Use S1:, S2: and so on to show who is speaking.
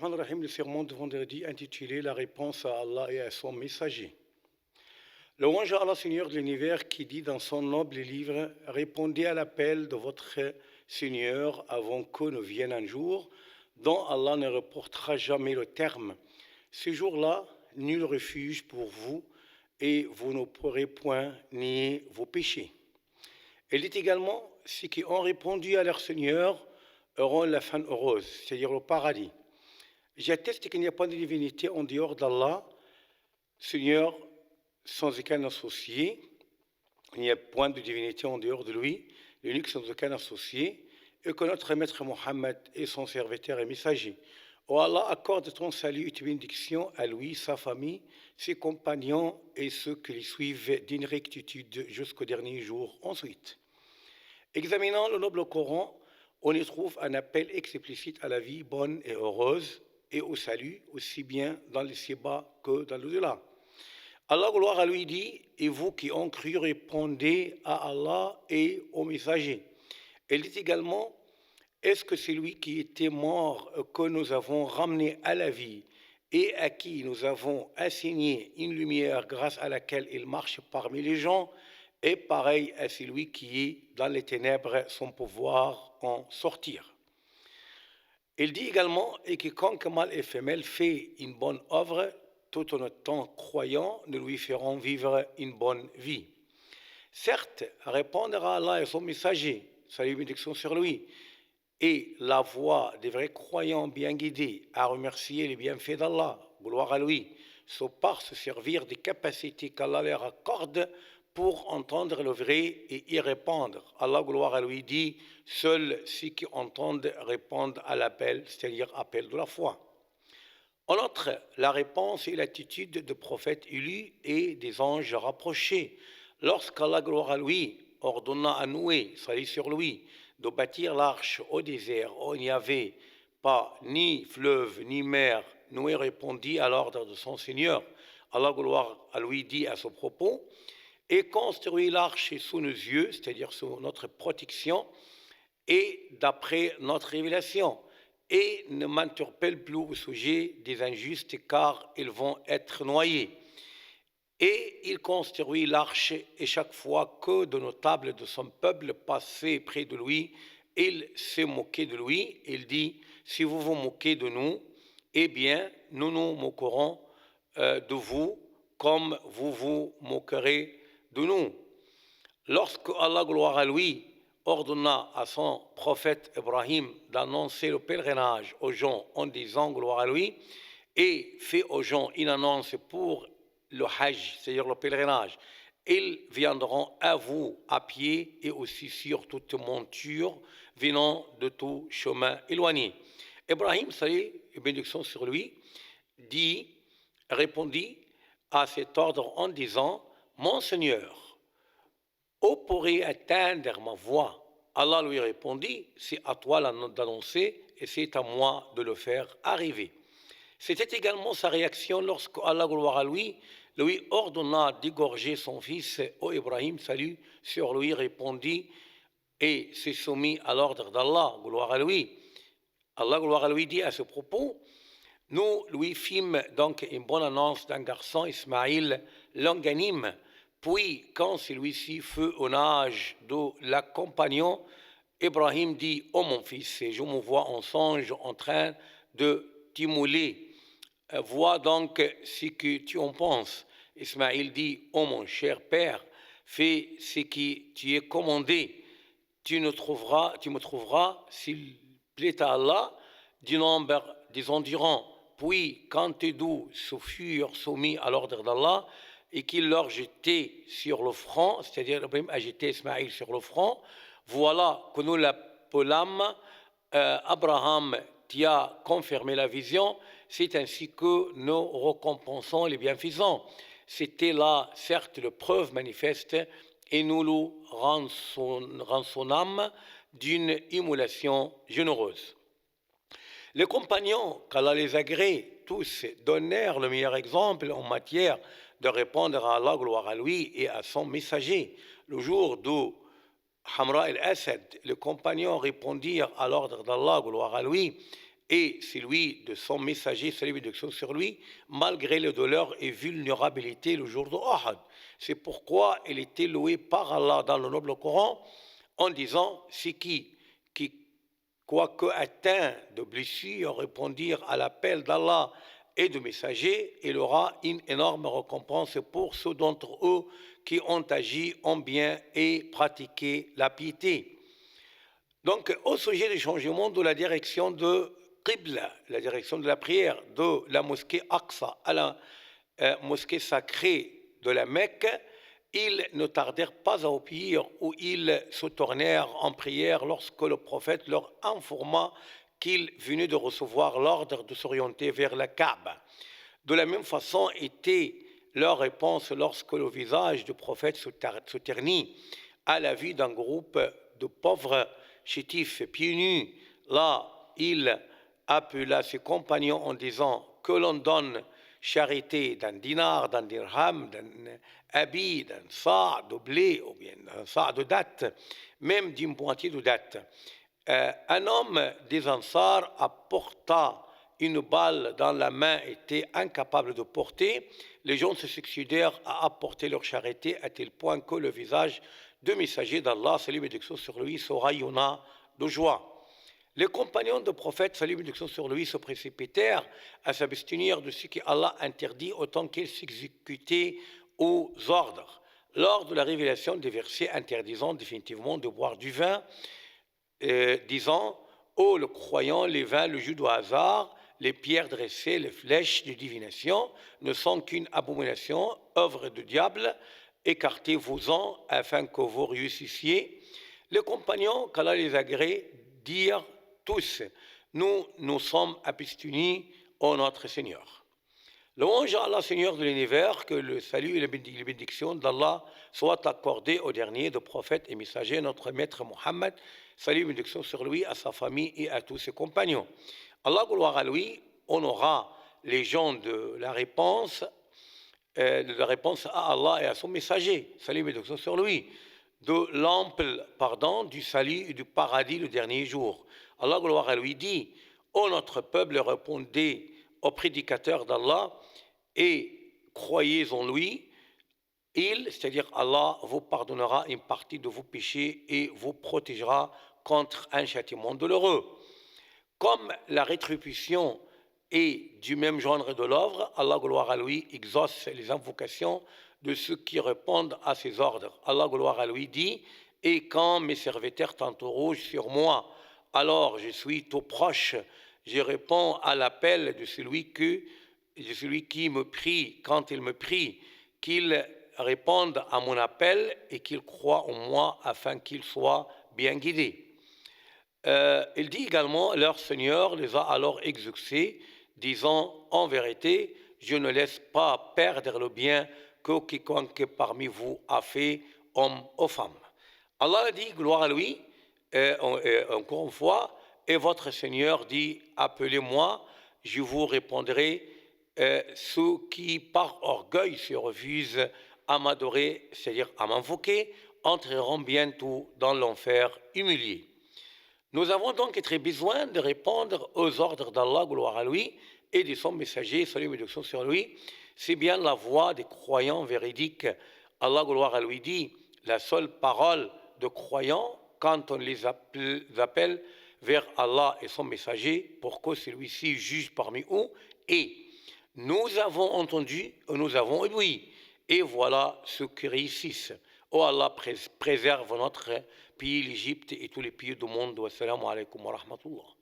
S1: Rahman Rahim, le sermon de vendredi intitulé La réponse à Allah et à son messager. Louange à Allah, Seigneur de l'univers, qui dit dans son noble livre: Répondez à l'appel de votre Seigneur avant que ne vienne un jour dont Allah ne reportera jamais le terme. Ce jour-là, nul refuge pour vous et vous ne pourrez point nier vos péchés. Elle dit également: ceux qui ont répondu à leur Seigneur auront la fin heureuse, c'est-à-dire le paradis. J'atteste qu'il n'y a pas de divinité en dehors d'Allah, Seigneur sans aucun associé. Il n'y a point de divinité en dehors de lui, l'unique sans aucun associé, et que notre maître Mohammed est son serviteur et messager. Oh Allah, accorde ton salut et ta bénédiction à lui, sa famille, ses compagnons et ceux qui les suivent d'une rectitude jusqu'au dernier jour. Ensuite, examinant le noble Coran, on y trouve un appel explicite à la vie bonne et heureuse et au salut, aussi bien dans le ci-bas que dans l'au-delà. Allah, gloire à lui, dit: et vous qui ont cru, répondez à Allah et aux messagers. Elle dit également: est-ce que c'est lui qui était mort que nous avons ramené à la vie et à qui nous avons assigné une lumière grâce à laquelle il marche parmi les gens, est pareil à celui qui est dans les ténèbres sans pouvoir en sortir. Il dit également: et quiconque mâle et femelle fait une bonne œuvre, tout en étant croyant, nous lui ferons vivre une bonne vie. Certes, répondre à Allah et son messager, salut et bénédiction sur lui, et la voie des vrais croyants bien guidés à remercier les bienfaits d'Allah, gloire à lui, sauf par se servir des capacités qu'Allah leur accorde pour entendre le vrai et y répondre. Allah, gloire à lui, dit: seuls ceux qui entendent répondent à l'appel, c'est-à-dire appel de la foi. En outre, la réponse et l'attitude de prophètes élus et des anges rapprochés. Lorsqu'Allah, gloire à lui, ordonna à Noé, salut sur lui, de bâtir l'arche au désert où il n'y avait pas ni fleuve ni mer, Noé répondit à l'ordre de son Seigneur. Allah, gloire à lui, dit à ce propos: et construit l'arche sous nos yeux, c'est-à-dire sous notre protection, et d'après notre révélation, et ne m'interpelle plus au sujet des injustes, car ils vont être noyés. Et il construit l'arche, et chaque fois que de notables de son peuple passaient près de lui, il se moquait de lui. Il dit: si vous vous moquez de nous, eh bien, nous nous moquerons de vous, comme vous vous moquerez de nous. Lorsque Allah, gloire à lui, ordonna à son prophète Ibrahim d'annoncer le pèlerinage aux gens en disant, gloire à lui, et fait aux gens une annonce pour le Hajj, c'est-à-dire le pèlerinage: ils viendront à vous à pied et aussi sur toute monture venant de tout chemin éloigné. Ibrahim, salut et bénédiction sur lui, répondit à cet ordre en disant: mon Seigneur, où pourrait atteindre ma voix? Allah lui répondit: c'est à toi d'annoncer et c'est à moi de le faire arriver. C'était également sa réaction lorsque Allah, gloire à lui ordonna d'égorger son fils. Ô Ibrahim, salut sur lui, répondit et s'est soumis à l'ordre d'Allah, gloire à lui. Allah, gloire à lui, dit à ce propos: nous lui fîmes donc une bonne annonce d'un garçon, Ismaïl, longanime. Puis, quand celui-ci fut au âge de l'accompagnant, Ibrahim dit: ô mon fils, je me vois en songe en train de t'immoler. Vois donc ce que tu en penses. Ismaïl dit: ô mon cher père, fais ce qui tu es commandé. Tu me trouveras, s'il plaît à Allah, du nombre des endurants. Puis, quand tes doux se furent soumis à l'ordre d'Allah et qu'il leur jetait sur le front, c'est-à-dire Ibrahim a jeté Ismaïl sur le front, voilà que nous l'appelâmes Abraham, qui a confirmé la vision. C'est ainsi que nous récompensons les bienfaisants. C'était là, certes, la preuve manifeste, et nous le rançonnâmes d'une immolation généreuse. Les compagnons, qu'Allah les agrée, tous donnèrent le meilleur exemple en matière de répondre à Allah, gloire à lui, et à son messager. Le jour d'où Hamra el-Assad, les compagnons répondirent à l'ordre d'Allah, gloire à lui, et celui de son messager, salut et bénédiction sur lui, malgré les douleurs et vulnérabilité le jour de Uhud. C'est pourquoi il était loué par Allah dans le noble Coran en disant, c'est qui, quoique atteint de blessures, répondirent à l'appel d'Allah et du messager, il aura une énorme récompense pour ceux d'entre eux qui ont agi en bien et pratiqué la piété. Donc, au sujet du changement de la direction de Qibla, la direction de la prière, de la mosquée Aqsa à la mosquée sacrée de la Mecque, ils ne tardèrent pas à obéir où ils se tournèrent en prière lorsque le prophète leur informa qu'il venait de recevoir l'ordre de s'orienter vers la Kaaba. De la même façon était leur réponse lorsque le visage du prophète se ternit à la vue d'un groupe de pauvres chétifs pieds nus. Là, il appela ses compagnons en disant que l'on donne charité d'un dinar, d'un dirham, d'un habit, d'un sa' de blé ou bien d'un sa' de date, même d'une moitié de date. Un homme des Ansar apporta une balle dans la main, était incapable de porter. Les gens se succédèrent à apporter leur charité à tel point que le visage du messager d'Allah, salut et bénédiction sur lui, se rayonna de joie. Les compagnons du prophète, salut et bénédiction sur lui, se précipitèrent à s'abstenir de ce qu'Allah interdit autant qu'ils s'exécutaient aux ordres. Lors de la révélation des versets interdisant définitivement de boire du vin, disant « Ô le croyant, les vins, le jus de hasard, les pierres dressées, les flèches de divination ne sont qu'une abomination, œuvre du diable, écartez-vous-en afin que vous réussissiez. » Les compagnons, qu'Allah les agrée, dirent tous, nous nous sommes abstenus, ô notre Seigneur. Louange à Allah, Seigneur de l'univers, que le salut et la bénédiction d'Allah soient accordés au dernier de prophètes et messagers, notre maître Mohammed, salut et bénédiction sur lui, à sa famille et à tous ses compagnons. Allah, gloire à lui, honora les gens de la réponse à Allah et à son messager, salut et bénédiction sur lui, de l'ample pardon du salut et du paradis le dernier jour. Allah, gloire à lui, dit, ô notre peuple, répondez aux prédicateurs d'Allah et croyez en lui, il, c'est-à-dire Allah, vous pardonnera une partie de vos péchés et vous protégera contre un châtiment douloureux. Comme la rétribution est du même genre de l'œuvre, Allah, gloire à lui, exauce les invocations de ceux qui répondent à ses ordres. Allah, gloire à lui, dit, et quand mes serviteurs t'interrogent sur moi, alors je suis tout proche, je réponds à l'appel de celui qui me prie quand il me prie, qu'il réponde à mon appel et qu'il croit en moi afin qu'il soit bien guidé. Il dit également, leur Seigneur les a alors exaucés, disant, en vérité, je ne laisse pas perdre le bien que quiconque parmi vous a fait, homme ou femme. Allah a dit, gloire à lui, encore une fois, et votre Seigneur dit, appelez-moi, je vous répondrai, ceux qui par orgueil se refusent à m'adorer, c'est-à-dire à m'invoquer, entreront bientôt dans l'enfer humilié. Nous avons donc très besoin de répondre aux ordres d'Allah, gloire à lui, et de son messager, salut et bénédiction sur lui. C'est bien la voix des croyants véridiques. Allah, gloire à lui, dit, la seule parole de croyants, quand on les appelle vers Allah et son messager, pour que celui-ci juge parmi eux, et nous avons entendu, nous avons obéi, et voilà ceux qui réussissent. Oh Allah, préserve notre pays, l'Égypte et tous les pays du monde. Wassalamu alaikum wa rahmatullah.